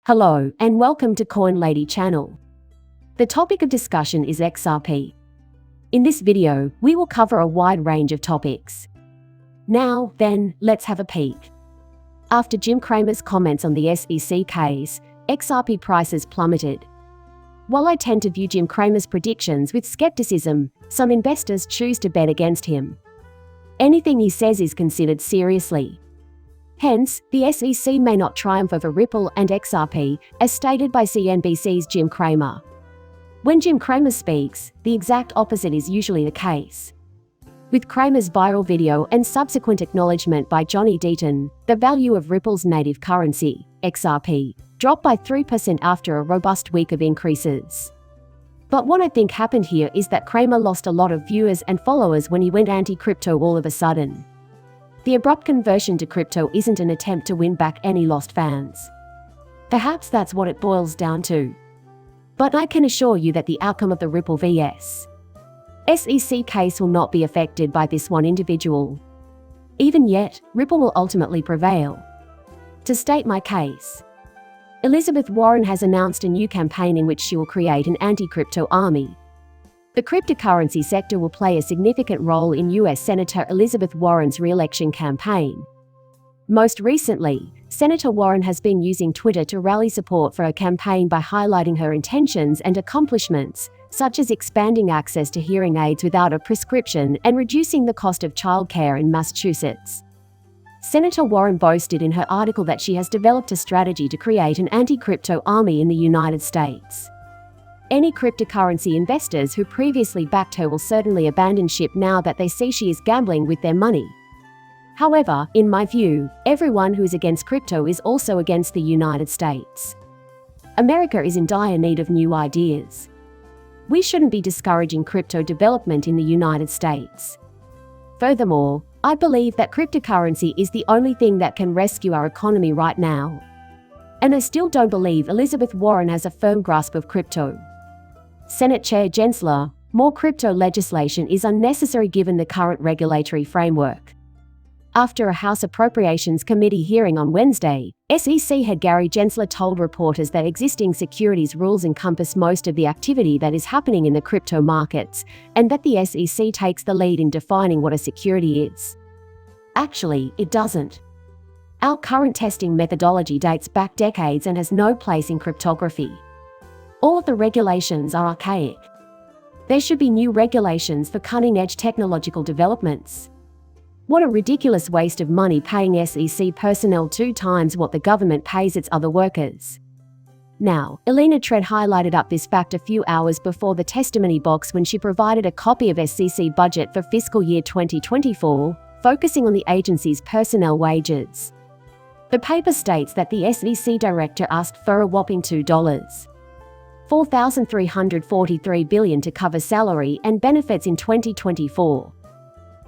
Hello, and welcome to Coin Lady channel. The topic of discussion is XRP. In this video, we will cover a wide range of topics. Now, then, let's have a peek. After Jim Cramer's comments on the SEC case, XRP prices plummeted. While I tend to view Jim Cramer's predictions with skepticism, some investors choose to bet against him. Anything he says is considered seriously. Hence, the SEC may not triumph over Ripple and XRP, as stated by CNBC's Jim Cramer. When Jim Cramer speaks, the exact opposite is usually the case. With Cramer's viral video and subsequent acknowledgement by Johnny Deaton, the value of Ripple's native currency, XRP, dropped by 3% after a robust week of increases. But what I think happened here is that Cramer lost a lot of viewers and followers when he went anti-crypto all of a sudden. The abrupt conversion to crypto isn't an attempt to win back any lost fans. Perhaps that's what it boils down to. But I can assure you that the outcome of the Ripple vs. SEC case will not be affected by this one individual. Even yet, Ripple will ultimately prevail. To state my case, Elizabeth Warren has announced a new campaign in which she will create an anti-crypto army. The cryptocurrency sector will play a significant role in US Senator Elizabeth Warren's re-election campaign. Most recently, Senator Warren has been using Twitter to rally support for her campaign by highlighting her intentions and accomplishments, such as expanding access to hearing aids without a prescription and reducing the cost of childcare in Massachusetts. Senator Warren boasted in her article that she has developed a strategy to create an anti-crypto army in the United States. Any cryptocurrency investors who previously backed her will certainly abandon ship now that they see she is gambling with their money. However, in my view, everyone who is against crypto is also against the United States. America is in dire need of new ideas. We shouldn't be discouraging crypto development in the United States. Furthermore, I believe that cryptocurrency is the only thing that can rescue our economy right now. And I still don't believe Elizabeth Warren has a firm grasp of crypto. Senate Chair Gensler, more crypto legislation is unnecessary given the current regulatory framework. After a House Appropriations Committee hearing on Wednesday, SEC head Gary Gensler told reporters that existing securities rules encompass most of the activity that is happening in the crypto markets, and that the SEC takes the lead in defining what a security is. Actually, it doesn't. Our current testing methodology dates back decades and has no place in cryptography. All of the regulations are archaic. There should be new regulations for cutting-edge technological developments. What a ridiculous waste of money paying SEC personnel 2 times what the government pays its other workers. Now, Elena Tread highlighted up this fact a few hours before the testimony box when she provided a copy of SEC budget for fiscal year 2024, focusing on the agency's personnel wages. The paper states that the SEC director asked for a whopping $4,343 billion to cover salary and benefits in 2024.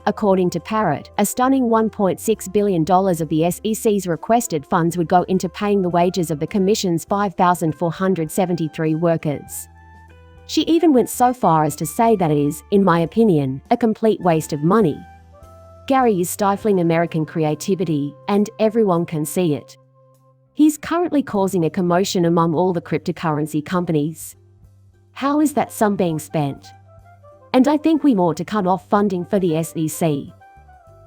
According to Parrott, a stunning $1.6 billion of the SEC's requested funds would go into paying the wages of the Commission's 5,473 workers. She even went so far as to say that it is, in my opinion, a complete waste of money. Gary is stifling American creativity, and everyone can see it. He's currently causing a commotion among all the cryptocurrency companies. How is that sum being spent? And I think we ought to cut off funding for the SEC.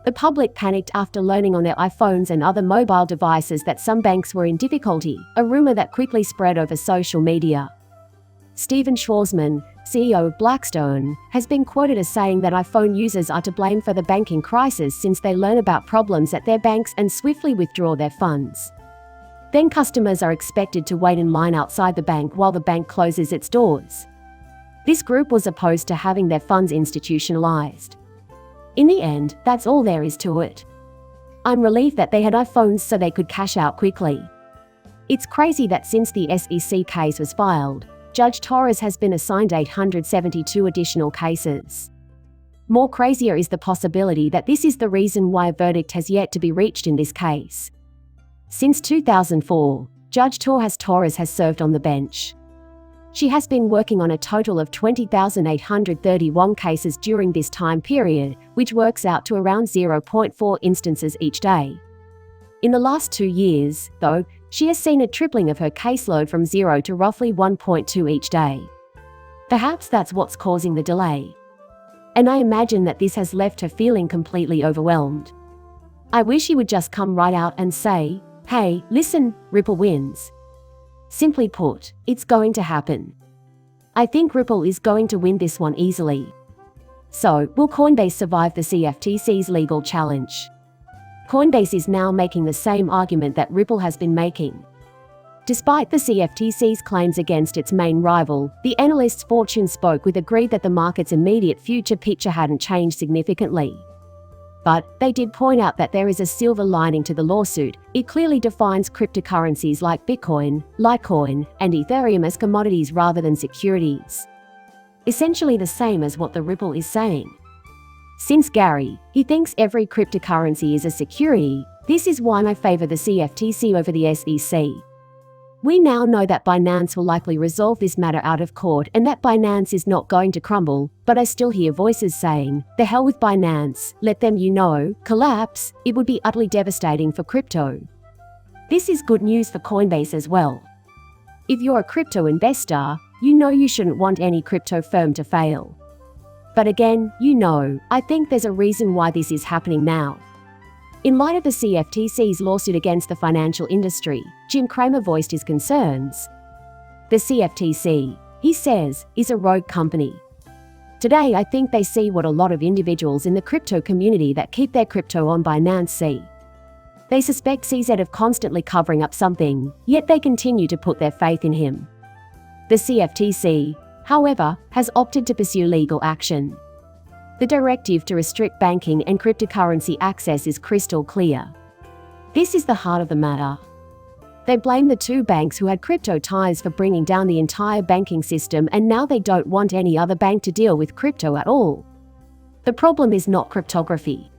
The public panicked after learning on their iPhones and other mobile devices that some banks were in difficulty, a rumor that quickly spread over social media. Stephen Schwarzman, CEO of Blackstone, has been quoted as saying that iPhone users are to blame for the banking crisis since they learn about problems at their banks and swiftly withdraw their funds. Then customers are expected to wait in line outside the bank while the bank closes its doors. This group was opposed to having their funds institutionalized. In the end, that's all there is to it. I'm relieved that they had iPhones so they could cash out quickly. It's crazy that since the SEC case was filed, Judge Torres has been assigned 872 additional cases. More crazier is the possibility that this is the reason why a verdict has yet to be reached in this case. Since 2004, Judge Torres has served on the bench. She has been working on a total of 20,831 cases during this time period, which works out to around 0.4 instances each day. In the last 2 years, though, she has seen a tripling of her caseload from 0 to roughly 1.2 each day. Perhaps that's what's causing the delay. And I imagine that this has left her feeling completely overwhelmed. I wish he would just come right out and say, "Hey, listen, Ripple wins." Simply put, it's going to happen. I think Ripple is going to win this one easily. So, will Coinbase survive the CFTC's legal challenge? Coinbase is now making the same argument that Ripple has been making. Despite the CFTC's claims against its main rival, the analyst's Fortune spoke with agreed that the market's immediate future picture hadn't changed significantly. But they did point out that there is a silver lining to the lawsuit. It clearly defines cryptocurrencies like Bitcoin, Litecoin, and Ethereum as commodities rather than securities. Essentially the same as what the Ripple is saying. Since Gary, he thinks every cryptocurrency is a security, this is why I favor the CFTC over the SEC. We now know that Binance will likely resolve this matter out of court and that Binance is not going to crumble, but I still hear voices saying, "The hell with Binance, let them, collapse." It would be utterly devastating for crypto. This is good news for Coinbase as well. If you're a crypto investor, you shouldn't want any crypto firm to fail. But again, I think there's a reason why this is happening now. In light of the CFTC's lawsuit against the financial industry, Jim Cramer voiced his concerns. The CFTC, he says, is a rogue company. Today I think they see what a lot of individuals in the crypto community that keep their crypto on Binance see. They suspect CZ of constantly covering up something, yet they continue to put their faith in him. The CFTC, however, has opted to pursue legal action. The directive to restrict banking and cryptocurrency access is crystal clear. This is the heart of the matter. They blame the two banks who had crypto ties for bringing down the entire banking system, and now they don't want any other bank to deal with crypto at all. The problem is not cryptography.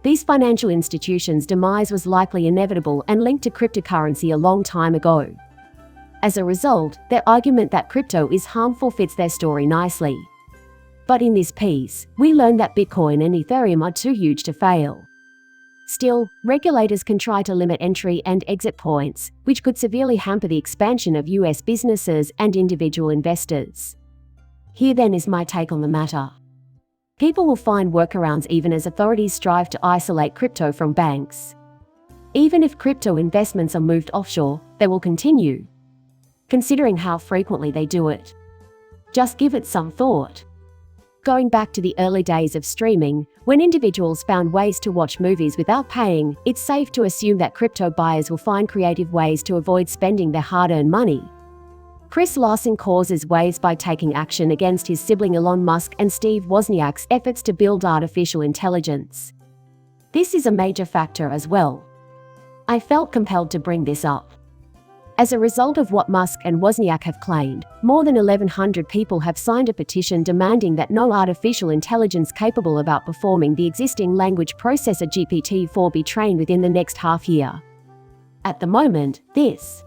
These financial institutions' demise was likely inevitable and linked to cryptocurrency a long time ago. As a result, their argument that crypto is harmful fits their story nicely. But in this piece, we learn that Bitcoin and Ethereum are too huge to fail. Still, regulators can try to limit entry and exit points, which could severely hamper the expansion of US businesses and individual investors. Here then is my take on the matter. People will find workarounds even as authorities strive to isolate crypto from banks. Even if crypto investments are moved offshore, they will continue. Considering how frequently they do it. Just give it some thought. Going back to the early days of streaming, when individuals found ways to watch movies without paying, it's safe to assume that crypto buyers will find creative ways to avoid spending their hard-earned money. Lawson causes waves by taking action against his sibling Elon Musk and Steve Wozniak's efforts to build artificial intelligence. This is a major factor as well. I felt compelled to bring this up. As a result of what Musk and Wozniak have claimed, more than 1,100 people have signed a petition demanding that no artificial intelligence capable of outperforming the existing language processor GPT-4 be trained within the next half year. At the moment, this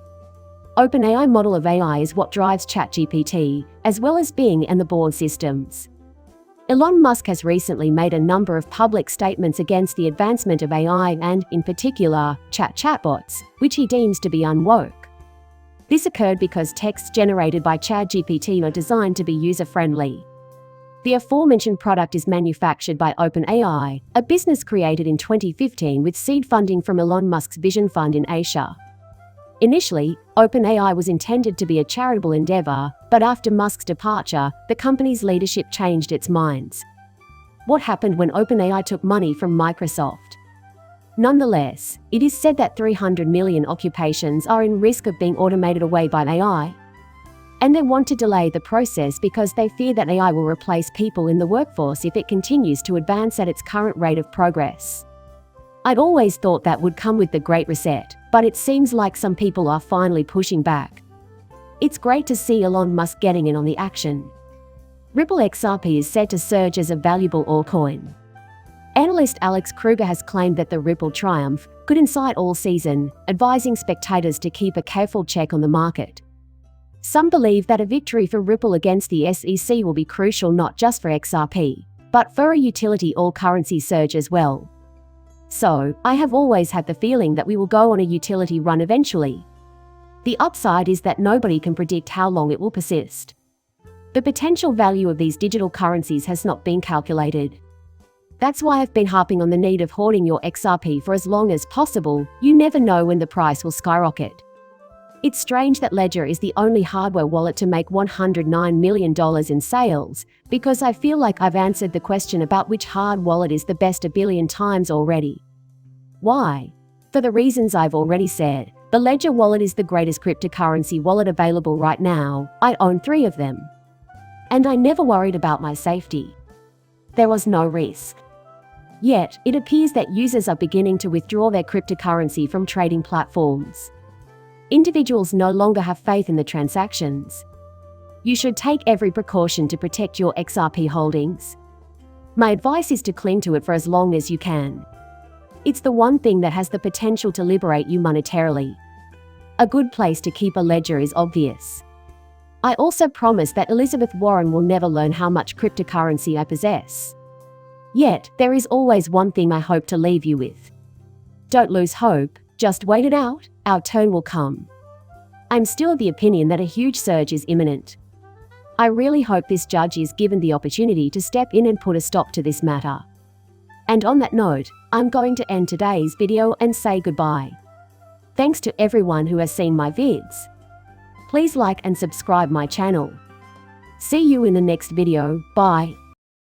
OpenAI model of AI is what drives ChatGPT, as well as Bing and the board systems. Elon Musk has recently made a number of public statements against the advancement of AI and, in particular, chatbots, which he deems to be unwoke. This occurred because texts generated by ChatGPT are designed to be user-friendly. The aforementioned product is manufactured by OpenAI, a business created in 2015 with seed funding from Elon Musk's Vision Fund in Asia. Initially, OpenAI was intended to be a charitable endeavor, but after Musk's departure, the company's leadership changed its minds. What happened when OpenAI took money from Microsoft? Nonetheless, it is said that 300 million occupations are in risk of being automated away by AI. And they want to delay the process because they fear that AI will replace people in the workforce if it continues to advance at its current rate of progress. I'd always thought that would come with the Great Reset, but it seems like some people are finally pushing back. It's great to see Elon Musk getting in on the action. Ripple XRP is said to surge as a valuable altcoin. Analyst Alex Kruger has claimed that the Ripple triumph could incite all season, advising spectators to keep a careful check on the market. Some believe that a victory for Ripple against the SEC will be crucial not just for XRP, but for a utility all-currency surge as well. So, I have always had the feeling that we will go on a utility run eventually, The upside is that nobody can predict how long it will persist. The potential value of these digital currencies has not been calculated. That's why I've been harping on the need of hoarding your XRP for as long as possible. You never know when the price will skyrocket. It's strange that Ledger is the only hardware wallet to make $109 million in sales, because I feel like I've answered the question about which hard wallet is the best a billion times already. Why? For the reasons I've already said. The Ledger wallet is the greatest cryptocurrency wallet available right now. I own 3 of them. And I never worried about my safety. There was no risk. Yet, it appears that users are beginning to withdraw their cryptocurrency from trading platforms. Individuals no longer have faith in the transactions. You should take every precaution to protect your XRP holdings. My advice is to cling to it for as long as you can. It's the one thing that has the potential to liberate you monetarily. A good place to keep a ledger is obvious. I also promise that Elizabeth Warren will never learn how much cryptocurrency I possess. Yet, there is always one thing I hope to leave you with. Don't lose hope, just wait it out, our turn will come. I'm still of the opinion that a huge surge is imminent. I really hope this judge is given the opportunity to step in and put a stop to this matter. And on that note, I'm going to end today's video and say goodbye. Thanks to everyone who has seen my vids. Please like and subscribe my channel. See you in the next video, bye.